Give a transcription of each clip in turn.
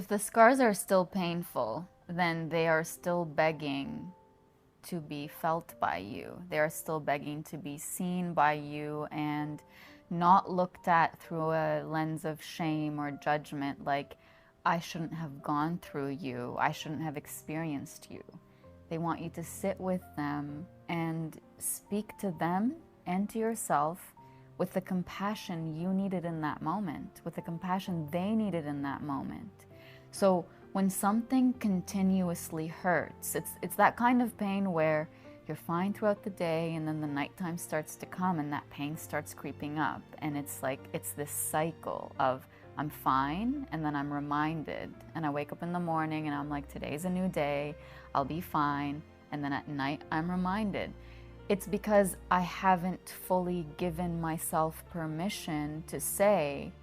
If the scars are still painful, then they are still begging to be felt by you. They are still begging to be seen by you and not looked at through a lens of shame or judgment, like, I shouldn't have gone through you, I shouldn't have experienced you. They want you to sit with them and speak to them and to yourself with the compassion you needed in that moment, with the compassion they needed in that moment. So when something continuously hurts, it's that kind of pain where you're fine throughout the day and then the nighttime starts to come and that pain starts creeping up. And it's like, it's this cycle of I'm fine and then I'm reminded, and I wake up in the morning and I'm like, today's a new day, I'll be fine. And then at night I'm reminded. It's because I haven't fully given myself permission to say,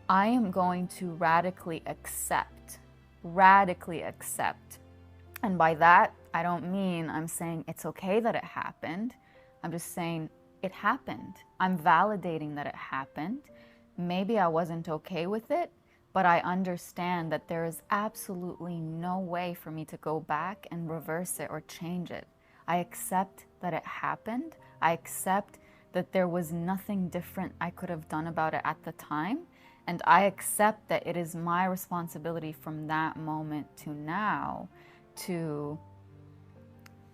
I am going to radically accept. And by that, I don't mean I'm saying it's okay that it happened. I'm just saying it happened. I'm validating that it happened. Maybe I wasn't okay with it, but I understand that there is absolutely no way for me to go back and reverse it or change it. I accept that it happened. I accept that there was nothing different I could have done about it at the time. And I accept that it is my responsibility from that moment to now to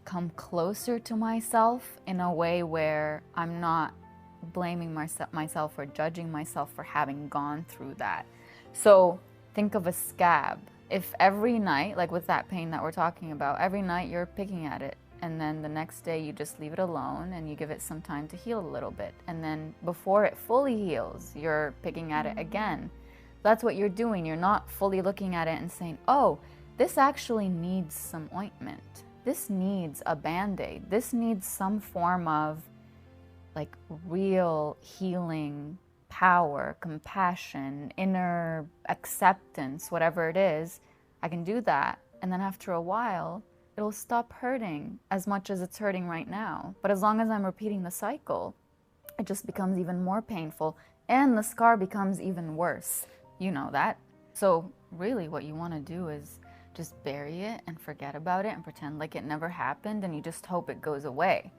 come closer to myself in a way where I'm not blaming myself or judging myself for having gone through that. So think of a scab. If every night, like with that pain that we're talking about, every night you're picking at it, and then the next day you just leave it alone and you give it some time to heal a little bit. And then before it fully heals, you're picking at it again. That's what you're doing. You're not fully looking at it and saying, oh, this actually needs some ointment. This needs a Band-Aid. This needs some form of like real healing power, compassion, inner acceptance, whatever it is. I can do that. And then after a while, it'll stop hurting as much as it's hurting right now. But as long as I'm repeating the cycle, it just becomes even more painful and the scar becomes even worse. You know that. So really what you want to do is just bury it and forget about it and pretend like it never happened, and you just hope it goes away.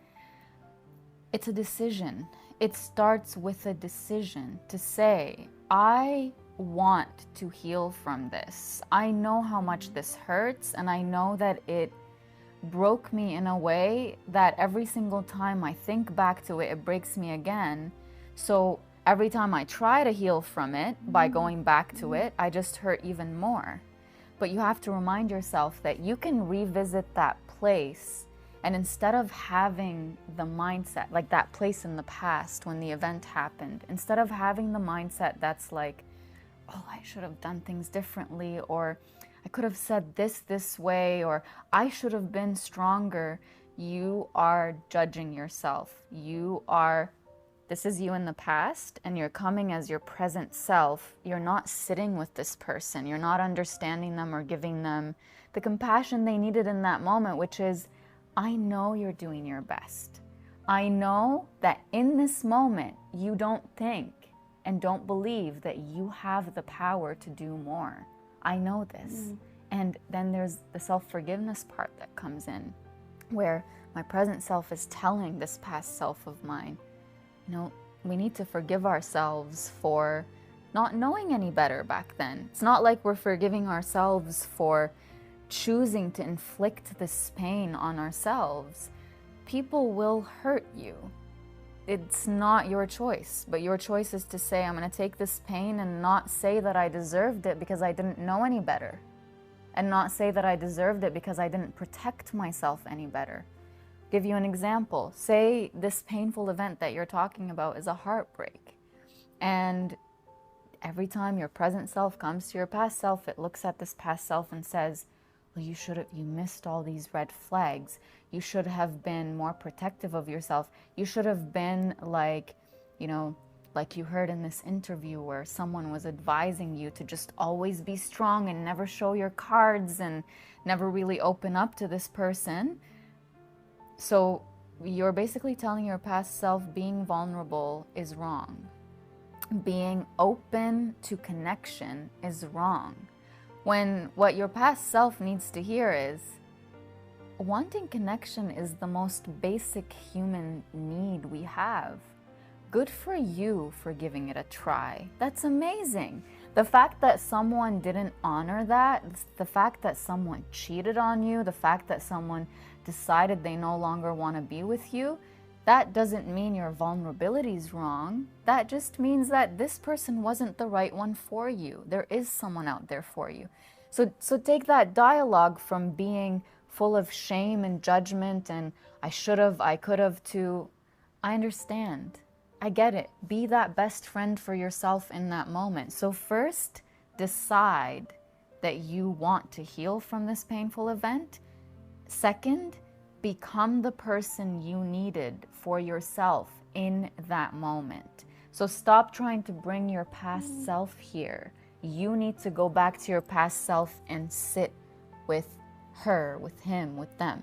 It's a decision. It starts with a decision to say, I want to heal from this. I know how much this hurts, and I know that it broke me in a way that every single time I think back to it, it breaks me again. So every time I try to heal from it by going back to it, I just hurt even more. But you have to remind yourself that you can revisit that place, and instead of having the mindset, like that place in the past when the event happened, instead of having the mindset that's like, oh, I should have done things differently, or I could have said this way, or I should have been stronger, you are judging yourself. This is you in the past, and you're coming as your present self. You're not sitting with this person. You're not understanding them or giving them the compassion they needed in that moment, which is, I know you're doing your best. I know that in this moment, you don't think and don't believe that you have the power to do more. I know this. And then there's the self-forgiveness part that comes in, where my present self is telling this past self of mine, you know, we need to forgive ourselves for not knowing any better back then. It's not like we're forgiving ourselves for choosing to inflict this pain on ourselves. People will hurt you. It's not your choice, but your choice is to say, I'm going to take this pain and not say that I deserved it because I didn't know any better, and not say that I deserved it because I didn't protect myself any better. Give you an example. Say this painful event that you're talking about is a heartbreak, and every time your present self comes to your past self, it looks at this past self and says, well, you missed all these red flags. You should have been more protective of yourself. You should have been like, you know, like you heard in this interview where someone was advising you to just always be strong and never show your cards and never really open up to this person. So you're basically telling your past self being vulnerable is wrong. Being open to connection is wrong. When what your past self needs to hear is, wanting connection is the most basic human need we have. Good for you for giving it a try. That's amazing. The fact that someone didn't honor that, the fact that someone cheated on you, the fact that someone decided they no longer want to be with you, that doesn't mean your vulnerability is wrong. That just means that this person wasn't the right one for you. There is someone out there for you. So take that dialogue from being full of shame and judgment and I should have, I could have, to I understand. I get it. Be that best friend for yourself in that moment. So first, decide that you want to heal from this painful event. Second, become the person you needed for yourself in that moment. So stop trying to bring your past self here. You need to go back to your past self and sit with her, with him, with them.